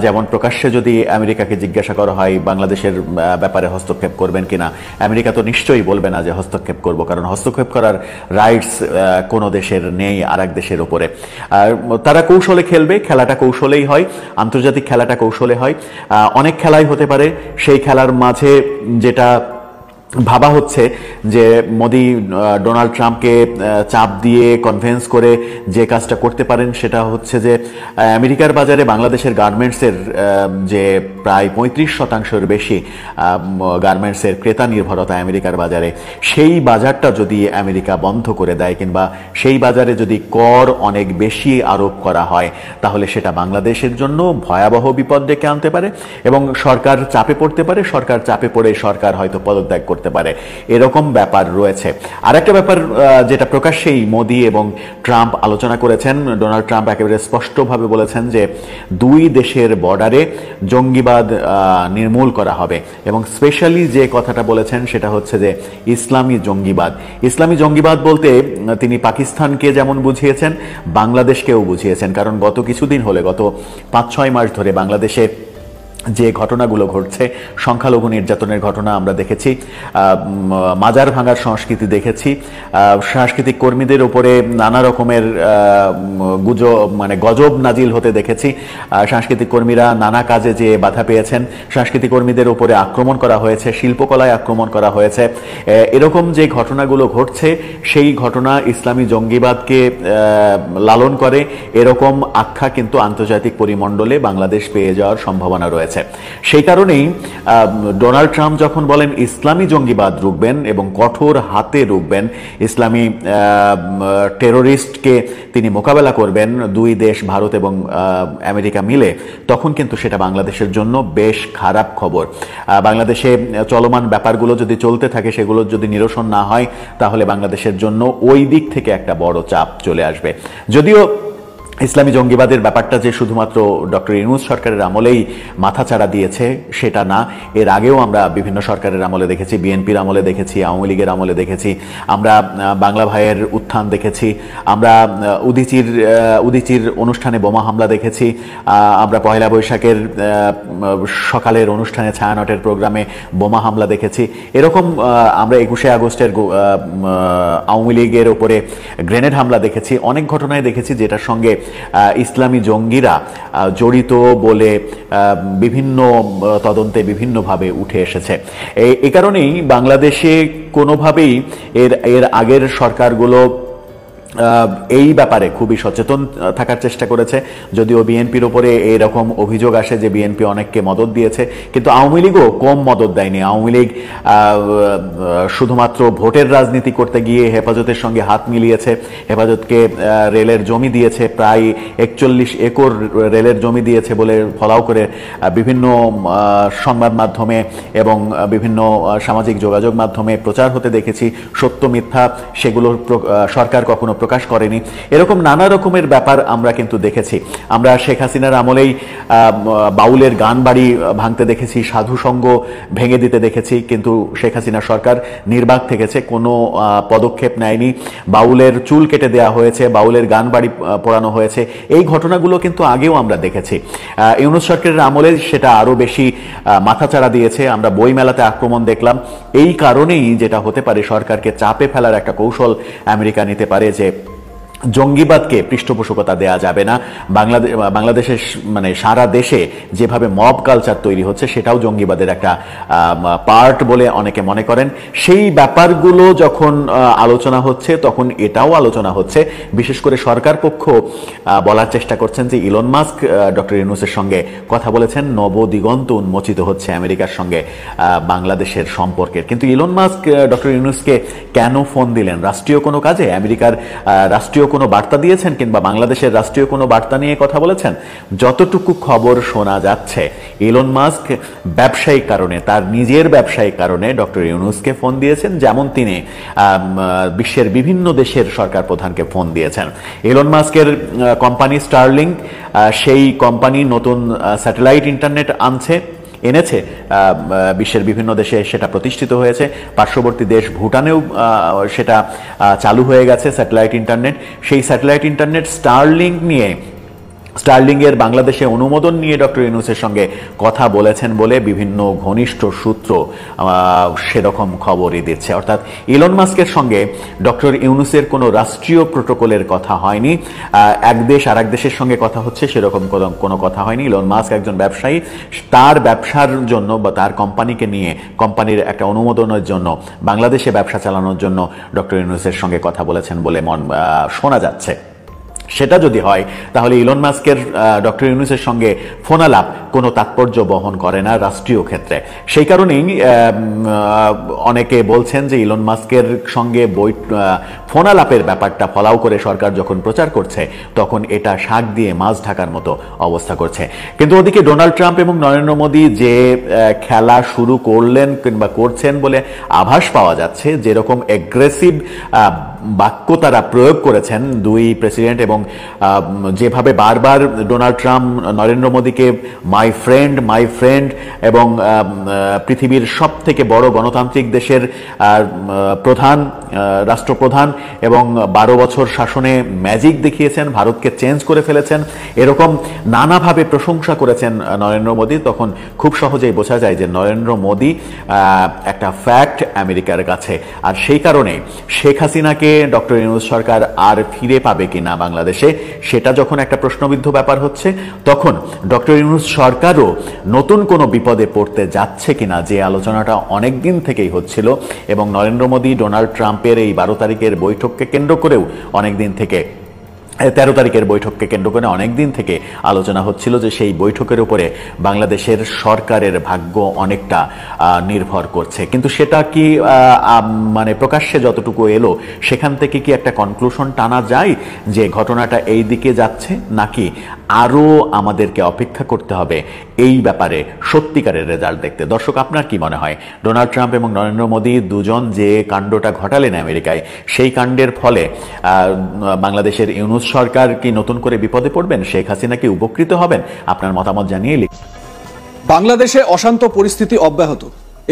যেমন প্রকাশ্যে যদি আমেরিকাকে জিজ্ঞাসা করা হয় বাংলাদেশের ব্যাপারে হস্তক্ষেপ করবেন কিনা, আমেরিকা তো নিশ্চয়ই বলবে না যে হস্তক্ষেপ করব, কারণ হস্তক্ষেপ করার রাইটস কোনো দেশের নেই আর এক দেশের ওপরে। আর তারা কৌশলে খেলবে, খেলাটা কৌশলেই হয়, আন্তর্জাতিক খেলাটা কৌশলে হয়। অনেক খেলাই হতে পারে, সেই খেলার মাঝে যেটা ভাবা হচ্ছে যে মোদি ডোনাল্ড ট্রাম্পকে চাপ দিয়ে কনভিন্স করে যে কাজটা করতে পারেন সেটা হচ্ছে যে আমেরিকার বাজারে বাংলাদেশের গার্মেন্টসের যে প্রায় 35% বেশি গার্মেন্টসের ক্রেতা নির্ভরতা আমেরিকার বাজারে, সেই বাজারটা যদি আমেরিকা বন্ধ করে দেয় কিংবা সেই বাজারে যদি কর অনেক বেশি আরোপ করা হয়, তাহলে সেটা বাংলাদেশের জন্য ভয়াবহ বিপদ ডেকে আনতে পারে এবং সরকার চাপে পড়তে পারে। সরকার চাপে পড়ে সরকার হয়তো পদত্যাগ করতে পারে, এরকম ব্যাপার রয়েছে। আরেকটা ব্যাপার যেটা প্রকাশ্যেই মোদি এবং ট্রাম্প আলোচনা করেছেন, ডোনাল্ড ট্রাম্প একেবারে স্পষ্টভাবে বলেছেন যে দুই দেশের বর্ডারে জঙ্গিবাদ নির্মূল করা হবে এবং স্পেশালি যে কথাটা বলেছেন সেটা হচ্ছে যে ইসলামী জঙ্গিবাদ। ইসলামী জঙ্গিবাদ বলতে তিনি পাকিস্তানকে যেমন বুঝিয়েছেন, বাংলাদেশকেও বুঝিয়েছেন, কারণ গত কিছুদিন হলে, গত 5-6 মাস ধরে বাংলাদেশে যে ঘটনাগুলো ঘটছে, সংখ্যালঘু নির্যাতনের ঘটনা আমরা দেখেছি, মাজার ভাঙার সংস্কৃতি দেখেছি, সাংস্কৃতিক কর্মীদের উপরে নানা রকমের গজব নাজিল হতে দেখেছি, সাংস্কৃতিক কর্মীরা নানা কাজে যে বাধা পেয়েছেন, সাংস্কৃতিক কর্মীদের উপরে আক্রমণ করা হয়েছে, শিল্পকলায় আক্রমণ করা হয়েছে। এরকম যে ঘটনাগুলো ঘটছে সেই ঘটনা ইসলামী জঙ্গিবাদকে লালন করে, এরকম আখ্যা কিন্তু আন্তর্জাতিক পরিমণ্ডলে বাংলাদেশ পেয়ে যাওয়ার সম্ভাবনা রয়েছে। সেই কারণেই ডোনাল্ড ট্রাম্প যখন বলেন ইসলামী জঙ্গিবাদ রুখবেন এবং কঠোর হাতে রুখবেন, ইসলামী টেরোরিস্টকে তিনি মোকাবেলা করবেন দুই দেশ ভারত এবং আমেরিকা মিলে, তখন কিন্তু সেটা বাংলাদেশের জন্য বেশ খারাপ খবর। বাংলাদেশে চলমান ব্যাপারগুলো যদি চলতে থাকে, সেগুলো যদি নিরসন না হয়, তাহলে বাংলাদেশের জন্য ওই দিক থেকে একটা বড় চাপ চলে আসবে। যদিও ইসলামী জঙ্গিবাদের ব্যাপারটা যে শুধুমাত্র ডক্টর ইউনূস সরকারের আমলেই মাথাচাড়া দিয়েছে সেটা না, এর আগেও আমরা বিভিন্ন সরকারের আমলে দেখেছি, বিএনপির আমলে দেখেছি, আওয়ামী লীগের আমলে দেখেছি, আমরা বাংলা ভাইয়ের উত্থান দেখেছি, আমরা উদীচির অনুষ্ঠানে বোমা হামলা দেখেছি, আমরা পয়লা বৈশাখের সকালের অনুষ্ঠানে ছায়ানটের প্রোগ্রামে বোমা হামলা দেখেছি, এরকম আমরা 21শে আগস্টের আওয়ামী লীগের উপরে গ্রেনেড হামলা দেখেছি, অনেক ঘটনায় দেখেছি যেটার সঙ্গে ইসলামী জঙ্গিরা জড়িত বলে বিভিন্ন তদন্তে বিভিন্নভাবে উঠে এসেছে। এই কারণেই বাংলাদেশে কোনোভাবেই এর আগের সরকারগুলো এই ব্যাপারে খুবই সচেতন থাকার চেষ্টা করেছে। যদিও বিএনপির উপরে এরকম অভিযোগ আসে যে বিএনপি অনেককে মদত দিয়েছে, কিন্তু আওয়ামী লীগও কম মদত দেয়নি। আওয়ামী লীগ শুধুমাত্র ভোটের রাজনীতি করতে গিয়ে হেফাজতের সঙ্গে হাত মিলিয়েছে, হেফাজতকে রেলের জমি দিয়েছে, প্রায় 41 একর রেলের জমি দিয়েছে বলে ফলাও করে বিভিন্ন সংবাদ মাধ্যমে এবং বিভিন্ন সামাজিক যোগাযোগ মাধ্যমে প্রচার হতে দেখেছি। সত্য মিথ্যা সেগুলো সরকার কখনো প্রকাশ করেনি, এরকম নানা রকমের ব্যাপার আমরা কিন্তু দেখেছি। আমরা শেখ হাসিনার আমলেই বাউলের গান বাড়ি ভাঙতে দেখেছি, সাধু সঙ্গ ভেঙে দিতে দেখেছি, কিন্তু শেখ হাসিনা সরকার নির্বাক থেকেছে, কোনো পদক্ষেপ নেয়নি। বাউলের চুল কেটে দেওয়া হয়েছে, বাউলের গান বাড়ি পোড়ানো হয়েছে, এই ঘটনাগুলো কিন্তু আগেও আমরা দেখেছি। ইউনূস সরকারের আমলে সেটা আরো বেশি মাথাচাড়া দিয়েছে। আমরা বই মেলাতে আক্রমণ দেখলাম। এই কারণেই যেটা হতে পারে, সরকারকে চাপে ফেলার একটা কৌশল আমেরিকা নিতে পারে যে জঙ্গিবাদকে পৃষ্ঠপোষকতা দেয়া যাবে না। বাংলাদেশের সারা দেশে যেভাবে মব কালচার তৈরি হচ্ছে, সেটাও জঙ্গিবাদের একটা পার্ট বলে অনেকে মনে করেন। সেই ব্যাপারগুলো যখন আলোচনা হচ্ছে, তখন এটাও আলোচনা হচ্ছে, বিশেষ করে সরকার পক্ষ বলার চেষ্টা করছেন যে ইলন মাস্ক ডক্টর ইউনূসের সঙ্গে কথা বলেছেন, নবদিগন্ত উন্মোচিত হচ্ছে আমেরিকার সঙ্গে বাংলাদেশের সম্পর্কের। কিন্তু ইলন মাস্ক ডক্টর ইউনূসকে কেন ফোন দিলেন? রাষ্ট্রীয় কোনো কাজে? আমেরিকার রাষ্ট্রীয় কোনো বার্তা দিয়েছেন কিংবা বাংলাদেশের রাষ্ট্রীয় কোনো বার্তা নিয়ে কথা বলেছেন? যতটুকু খবর শোনা যাচ্ছে, ইলন মাস্ক ব্যবসায়িক কারণে, তার নিজের ব্যবসায়িক কারণে ডক্টর ইউনূসকে ফোন দিয়েছেন, যেমন তিনি বিশ্বের বিভিন্ন দেশের সরকার প্রধানকে ফোন দিয়েছেন। ইলন মাস্কের কোম্পানি স্টারলিংক, সেই কোম্পানি নতুন স্যাটেলাইট ইন্টারনেট এনেছে বিশ্বের বিভিন্ন দেশে, সেটা প্রতিষ্ঠিত হয়েছে। পার্শ্ববর্তী দেশ ভুটানেও সেটা চালু হয়ে গেছে স্যাটেলাইট ইন্টারনেট। সেই স্যাটেলাইট ইন্টারনেট স্টারলিংয়ের বাংলাদেশে অনুমোদন নিয়ে ডক্টর ইউনূসের সঙ্গে কথা বলেছেন বলে বিভিন্ন ঘনিষ্ঠ সূত্র সেরকম খবরই দিচ্ছে। অর্থাৎ ইলন মাস্কের সঙ্গে ডক্টর ইউনূসের কোনো রাষ্ট্রীয় প্রোটোকলের কথা হয়নি, এক দেশ আর এক দেশের সঙ্গে কথা হচ্ছে সেরকম কোনো কথা হয়নি। ইলন মাস্ক একজন ব্যবসায়ী, তার ব্যবসার জন্য বা তার কোম্পানিকে নিয়ে, কোম্পানির একটা অনুমোদনের জন্য, বাংলাদেশে ব্যবসা চালানোর জন্য ডক্টর ইউনূসের সঙ্গে কথা বলেছেন বলে শোনা যাচ্ছে। সেটা যদি হয় তাহলে ইলন মাস্কের ডক্টর ইউনূসের সঙ্গে ফোনালাপ কোনো তাৎপর্য বহন করে না রাষ্ট্রীয় ক্ষেত্রে। সেই কারণেই অনেকে বলছেন যে ইলন মাস্কের সঙ্গে ফোনালাপের ব্যাপারটা ফলাও করে সরকার যখন প্রচার করছে, তখন এটা শাক দিয়ে মাছ ঢাকার মতো অবস্থা করছে। কিন্তু ওদিকে ডোনাল্ড ট্রাম্প এবং নরেন্দ্র মোদী যে খেলা শুরু করলেন কিংবা করছেন বলে আভাস পাওয়া যাচ্ছে, যেরকম এগ্রেসিভ বাক্য তারা প্রয়োগ করেছেন দুই প্রেসিডেন্ট, এবং যেভাবে বারবার ডোনাল্ড ট্রাম্প নরেন্দ্র মোদীকে মাই ফ্রেন্ড এবং পৃথিবীর সব থেকে বড় গণতান্ত্রিক দেশের রাষ্ট্রপ্রধান এবং 12 বছর শাসনে ম্যাজিক দেখিয়েছেন, ভারতকে চেঞ্জ করে ফেলেছেন, এরকম নানাভাবে প্রশংসা করেছেন নরেন্দ্র মোদী, তখন খুব সহজেই বোঝা যায় যে নরেন্দ্র মোদী একটা ফ্যাক্ট আমেরিকার কাছে। আর সেই কারণে শেখ হাসিনাকে ডক্টর ইউনূস সরকার আর ফিরে পাবে কিনা বাংলাদেশে, সেটা যখন একটা প্রশ্নবিদ্ধ ব্যাপার হচ্ছে, তখন ডক্টর ইউনূস সরকারও নতুন কোনো বিপদে পড়তে যাচ্ছে কিনা, যে আলোচনাটা অনেক দিন থেকেই হচ্ছিল। এবং নরেন্দ্র মোদী ডোনাল্ড ট্রাম্পের এই 12 তারিখের বৈঠককে কেন্দ্র করেও অনেক দিন থেকে, 13 তারিখের বৈঠককে কেন্দ্র করে অনেক দিন থেকে আলোচনা হচ্ছিল যে সেই বৈঠকের উপরে বাংলাদেশের সরকারের ভাগ্য অনেকটা নির্ভর করছে। কিন্তু সেটা কি মানে প্রকাশ্যে যতটুকু এলো, সেখান থেকে কি একটা কনক্লুশন টানা যায় যে ঘটনাটা এই দিকে যাচ্ছে, নাকি আরও আমাদেরকে অপেক্ষা করতে হবে এই ব্যাপারে সত্যিকারের রেজাল্ট দেখতে? দর্শক, আপনার কি মনে হয়, ডোনাল্ড ট্রাম্প এবং নরেন্দ্র মোদী দুজন যে কাণ্ডটা ঘটালেন আমেরিকায়, সেই কাণ্ডের ফলে বাংলাদেশের ইউনূস সরকার কি নতুন করে বিপদে পড়বেন? শেখ হাসিনা কি উপকৃত হবেন? আপনার মতামত জানিয়ে বাংলাদেশে অশান্ত পরিস্থিতি অব্যাহত।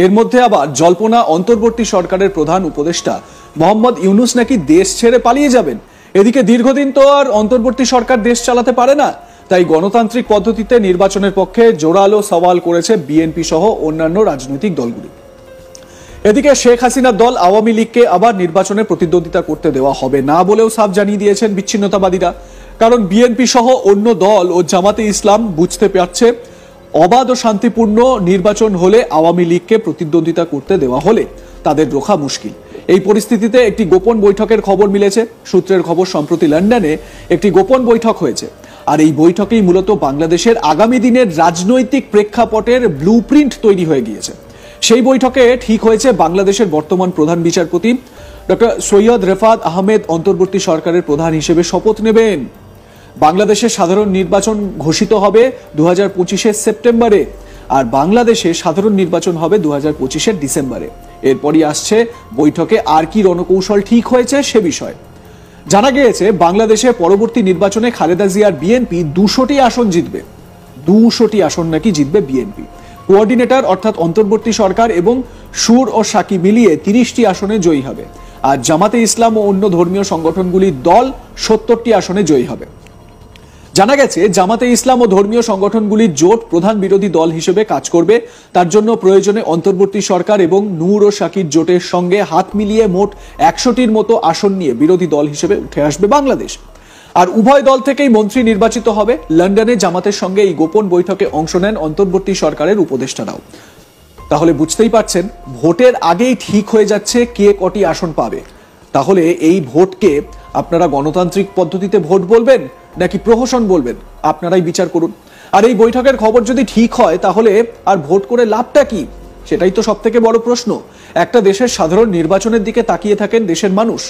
এর মধ্যে আবার জল্পনা অন্তর্বর্তী সরকারের প্রধান উপদেষ্টা মোহাম্মদ ইউনূস নাকি দেশ ছেড়ে পালিয়ে যাবেন। এদিকে দীর্ঘদিন তো আর অন্তর্বর্তী সরকার দেশ চালাতে পারে না, তাই গণতান্ত্রিক পদ্ধতিতে নির্বাচনের পক্ষে জোরালো সওয়াল করেছে বিএনপি সহ অন্যান্য রাজনৈতিক দলগুলি। এদিকে শেখ হাসিনার দল আওয়ামী লীগকে আবার নির্বাচনে প্রতিদ্বন্দ্বিতা করতে দেওয়া হবে না বলেও সাফ জানিয়ে দিয়েছেন বিচ্ছিন্নতাবাদীরা। কারণ বিএনপি সহ অন্য দল ও জামাতে ইসলাম বুঝতে পারছে, অবাধ ও শান্তিপূর্ণ নির্বাচন হলে আওয়ামী লীগকে প্রতিদ্বন্দ্বিতা করতে দেওয়া হলে তাদের রোখা মুশকিল। এই পরিস্থিতিতে একটি গোপন বৈঠকের খবর মিলেছে। সূত্রের খবর, সম্প্রতি লন্ডনে একটি গোপন বৈঠক হয়েছে। আর এই বৈঠকেই মূলত বাংলাদেশের আগামী দিনের রাজনৈতিক প্রেক্ষাপটের ব্লুপ্রিন্ট তৈরি হয়ে গিয়েছে। সেই বৈঠকে ঠিক হয়েছে বাংলাদেশের বর্তমান প্রধান বিচারপতি ডক্টর সৈয়দ রেফাত আহমেদ অন্তর্বর্তী সরকারের প্রধান হিসেবে শপথ নেবেন। বাংলাদেশে সাধারণ নির্বাচন ঘোষিত হবে 2025-এর সেপ্টেম্বরে, আর বাংলাদেশে সাধারণ নির্বাচন হবে 2025-এর ডিসেম্বরে। এরপরই আসছে বৈঠকে আর কি রণকৌশল ঠিক হয়েছে সে বিষয়। জানা গিয়েছে বাংলাদেশে পরবর্তী নির্বাচনে খালেদা জিয়ার বিএনপি 200টি আসন জিতবে। 200টি আসন নাকি জিতবে বিএনপি। কোঅর্ডিনেটর অর্থাৎ অন্তর্বর্তী সরকার এবং সুর ও সাকি মিলিয়ে 30টি আসনে জয়ী হবে। আর জামাতে ইসলাম ও অন্য ধর্মীয় সংগঠনগুলির দল 70টি আসনে জয়ী হবে। জানা গেছে জামাতে ইসলাম ও ধর্মীয় সংগঠনগুলির জোট প্রধান বিরোধী দল হিসেবে কাজ করবে। তার জন্য প্রয়োজনে অন্তর্বর্তী সরকার এবং নূর ও সাকির জোটের সঙ্গে হাত মিলিয়ে মোট 100টির মতো আসন নিয়ে বিরোধী দল হিসেবে উঠে আসবে বাংলাদেশ। আর উভয় দল থেকেই মন্ত্রী নির্বাচিত হবে। লন্ডনে জামাতের সঙ্গে এই গোপন বৈঠকে অংশ নেন অন্তর্বর্তী সরকারের উপদেষ্টারাও। তাহলে বুঝতেই পারছেন, ভোটের আগেই ঠিক হয়ে যাচ্ছে কে কটি আসন পাবে। তাহলে এই ভোটকে আপনারা গণতান্ত্রিক পদ্ধতিতে ভোট বলবেন নাকি প্রহসন বলবেন, আপনারাই বিচার করুন। আর এই বৈঠকের খবর যদি ঠিক হয় তাহলে আর ভোট করে লাভটা কি, সেটাই তো সব থেকে বড় প্রশ্ন। একটা দেশের সাধারণ নির্বাচনের দিকে তাকিয়ে থাকেন দেশের মানুষ।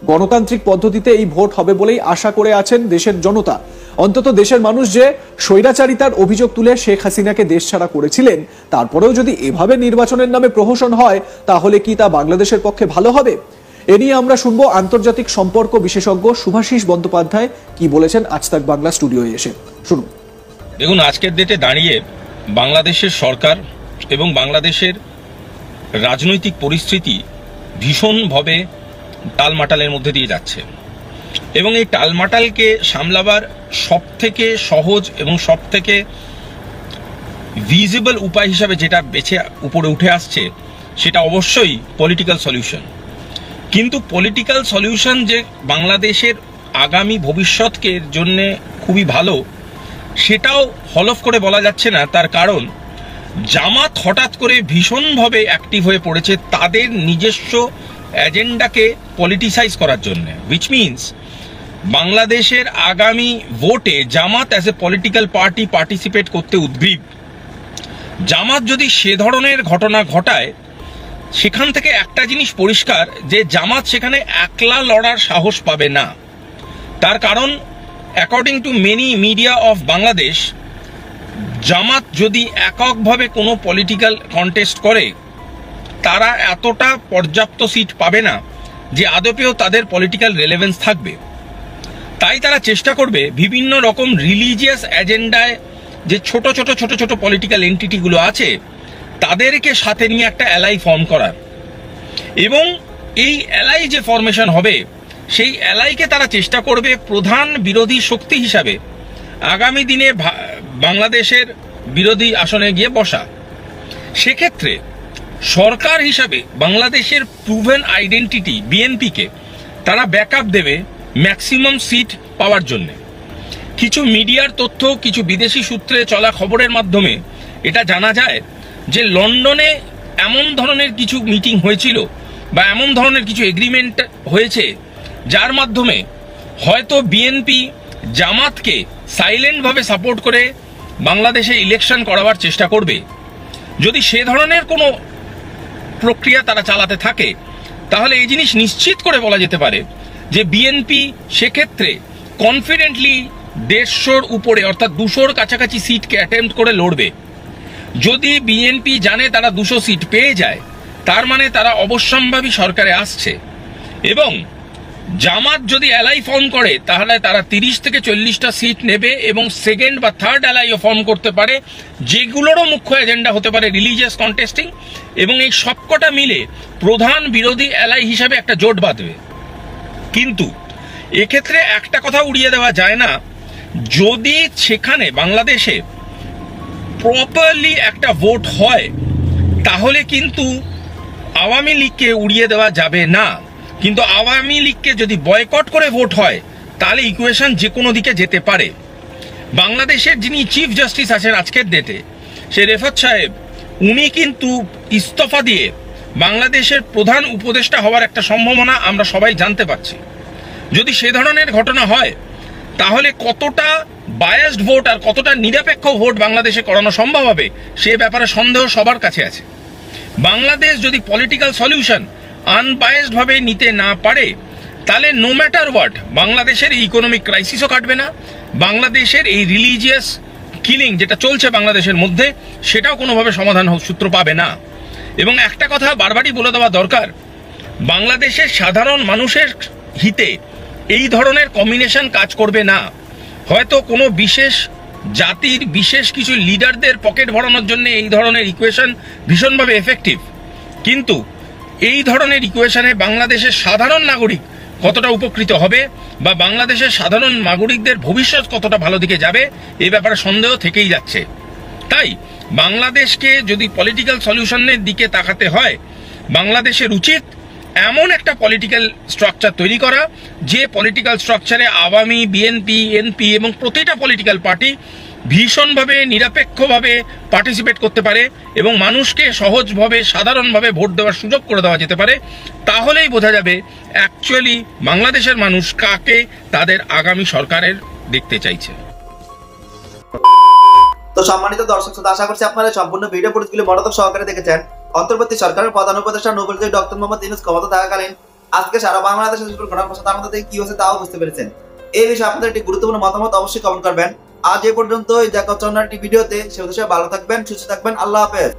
গণতান্ত্রিক পদ্ধতিতে এই ভোট হবে বলেই আশা করে আছেন দেশের জনতা। অন্তত দেশের মানুষ যে স্বৈরাচারিতার অভিযোগ তুলে শেখ হাসিনাকে দেশ ছাড়া করেছিলেন, তারপরেও যদি এভাবে নির্বাচনের নামে প্রহসন হয়, তাহলে কি তা বাংলাদেশের পক্ষে ভালো হবে? এ নিয়ে আমরা শুনবো আন্তর্জাতিক সম্পর্ক বিশেষজ্ঞ শুভাশিস বন্দ্যোপাধ্যায় কি বলেছেন আজ তাক বাংলা স্টুডিওয়ে এসে। শুনুন। দেখুন, আজকের ডেটে দাঁড়িয়ে বাংলাদেশের সরকার এবং বাংলাদেশের রাজনৈতিক পরিস্থিতি ভীষণভাবে টালমাটালের মধ্যে দিয়ে যাচ্ছে, এবং এই টালমাটালকে সামলাবার সবথেকে সহজ এবং সবথেকে ভিজিবল উপায় হিসাবে যেটা উপরে উঠে আসছে সেটা অবশ্যই পলিটিক্যাল সলিউশন। কিন্তু পলিটিক্যাল সলিউশন যে বাংলাদেশের আগামী ভবিষ্যৎকে জন্য খুবই ভালো, সেটাও হলফ করে বলা যাচ্ছে না। তার কারণ জামাত হঠাৎ করে ভীষণভাবে অ্যাক্টিভ হয়ে পড়েছে তাদের নিজস্ব এজেন্ডাকে পলিটিসাইজ করার জন্য, উইচ মিনস বাংলাদেশের আগামী ভোটে Jamaat as a political party participate করতে উদ্গ্রীব। জামাত যদি সে ধরনের ঘটনা ঘটায়, সেখান থেকে একটা জিনিস পরিষ্কার যে জামাত সেখানে একলা লড়ার সাহস পাবে না। তার কারণ according to many media of Bangladesh, Jamaat যদি এককভাবে কোনো পলিটিক্যাল কন্টেস্ট করে, তারা এতটা পর্যাপ্ত সিট পাবে না যে আদপেও তাদের পলিটিক্যাল রেলেভেন্স থাকবে। তাই তারা চেষ্টা করবে বিভিন্ন রকম রিলিজিয়াস এজেন্ডায় যে ছোট ছোট পলিটিক্যাল এন্টিটিগুলো আছে তাদেরকে সাথে নিয়ে একটা অ্যালাই ফর্ম করার, এবং এই অ্যালাই যে ফরমেশন হবে সেই অ্যালাইকে তারা চেষ্টা করবে প্রধান বিরোধী শক্তি হিসাবে আগামী দিনে বাংলাদেশের বিরোধী আসনে গিয়ে বসা। সেক্ষেত্রে সরকার হিসাবে বাংলাদেশের প্রুভেন আইডেন্টিটি বিএনপিকে তারা ব্যাকআপ দেবে ম্যাক্সিমাম সিট পাওয়ার জন্য। কিছু মিডিয়ার তথ্য, কিছু বিদেশি সূত্রে চলা খবরের মাধ্যমে এটা জানা যায় যে লন্ডনে এমন ধরনের কিছু মিটিং হয়েছিল বা এমন ধরনের কিছু এগ্রিমেন্ট হয়েছে যার মাধ্যমে হয়তো বিএনপি জামাতকে সাইলেন্টভাবে সাপোর্ট করে বাংলাদেশে ইলেকশন করাবার চেষ্টা করবে। যদি সে ধরনের কোনো প্রক্রিয়া তারা চালাতে থাকে, তাহলে এই জিনিস নিশ্চিত করে বলা যেতে পারে যে বিএনপি সেক্ষেত্রে কনফিডেন্টলি 150-র উপরে অর্থাৎ 200-র কাছাকাছি সিটকে অ্যাটেম্প্ট করে লড়বে। যদি বিএনপি জানে তারা 200 সিট পেয়ে যায়, তার মানে তারা অবশ্যম্ভাবী সরকারে আসছে, এবং জামাত যদি অ্যালাই ফর্ম করে তাহলে তারা 30 থেকে 40টা সিট নেবে এবং সেকেন্ড বা থার্ড অ্যালাইও ফর্ম করতে পারে, যেগুলোরও মুখ্য এজেন্ডা হতে পারে রিলিজিয়াস কন্টেস্টিং, এবং এই সবকটা মিলে প্রধান বিরোধী অ্যালাই হিসাবে একটা জোট বাঁধবে। কিন্তু এক্ষেত্রে একটা কথা উড়িয়ে দেওয়া যায় না, যদি সেখানে বাংলাদেশে প্রপারলি একটা ভোট হয় তাহলে কিন্তু আওয়ামী লীগকে উড়িয়ে দেওয়া যাবে না। কিন্তু আওয়ামী লীগকে যদি বয়কট করে ভোট হয় তাহলে ইকুয়েশন যে কোনো দিকে যেতে পারে। বাংলাদেশের যিনি চিফ জাস্টিস আছেন আজকের ডেটে, সে রেফাত সাহেব, উনি কিন্তু ইস্তফা দিয়ে বাংলাদেশের প্রধান উপদেষ্টা হওয়ার একটা সম্ভাবনা আমরা সবাই জানতে পারছি। যদি সে ধরনের ঘটনা হয় তাহলে কতটা বায়াসড ভোট আর কতটা নিরপেক্ষ ভোট বাংলাদেশে করানো সম্ভব হবে সে ব্যাপারে সন্দেহ সবার কাছে আছে। বাংলাদেশ যদি পলিটিক্যাল সলিউশন আনবায়াসড ভাবে নিতে না পারে, তাহলে নো ম্যাটার হোয়াট বাংলাদেশের এই ইকোনমিক ক্রাইসিসও কাটবে না, বাংলাদেশের এই রিলিজিয়াস কিলিং যেটা চলছে বাংলাদেশের মধ্যে সেটাও কোনোভাবে সমাধান সূত্র পাবে না। এবং একটা কথা বারবারই বলে দেওয়া দরকার, বাংলাদেশের সাধারণ মানুষের হিতে এই ধরনের কম্বিনেশন কাজ করবে না। হয়তো কোনো বিশেষ জাতির বিশেষ কিছু লিডারদের পকেট ভরানোর জন্য এই ধরনের ইকুয়েশন ভীষণভাবে এফেক্টিভ, কিন্তু এই ধরনের ইকুয়েশনে বাংলাদেশের সাধারণ নাগরিক কতটা উপকৃত হবে বা বাংলাদেশের সাধারণ নাগরিকদের ভবিষ্যৎ কতটা ভালো দিকে যাবে এই ব্যাপারে সন্দেহ থেকেই যাচ্ছে। তাই বাংলাদেশকে যদি পলিটিক্যাল সলিউশনের দিকে তাকাতে হয়, বাংলাদেশের উচিত এমন একটা পলিটিক্যাল স্ট্রাকচার তৈরি করা যে পলিটিক্যাল স্ট্রাকচারে আওয়ামী, বিএনপি, এনপি এবং প্রতিটা পলিটিক্যাল পার্টি ভীষণভাবে নিরপেক্ষভাবে পার্টিসিপেট করতে পারে এবং মানুষকে সহজভাবে সাধারণভাবে ভোট দেওয়ার সুযোগ করে দেওয়া যেতে পারে। তাহলেই বোঝা যাবে অ্যাকচুয়ালি বাংলাদেশের মানুষ কাকে তাদের আগামী সরকারের দেখতে চাইছে। তো সম্মানিত দর্শক, আশা করছি আপনারা সম্পূর্ণ ভিডিও ফুটেজগুলো মনোযোগ সহকারে দেখেছেন। অন্তর্বর্তী সরকারের প্রধান উপদেষ্টা নোবেল ডক্টর মোহাম্মদ ইউনূস ক্ষমতা থাকাকালীন আজকে সারা বাংলাদেশের ঘটনার প্রসাদ আমাদের থেকে কি হচ্ছে তাও বুঝতে পেরেছেন। এই বিষয়ে আপনাদের একটি গুরুত্বপূর্ণ মতামত অবশ্যই কমেন্ট করবেন। আজ এ পর্যন্তই, দেখা হচ্ছে অন্য একটি ভিডিওতে। সে ভালো থাকবেন, সুস্থ থাকবেন, আল্লাহ হাফেজ।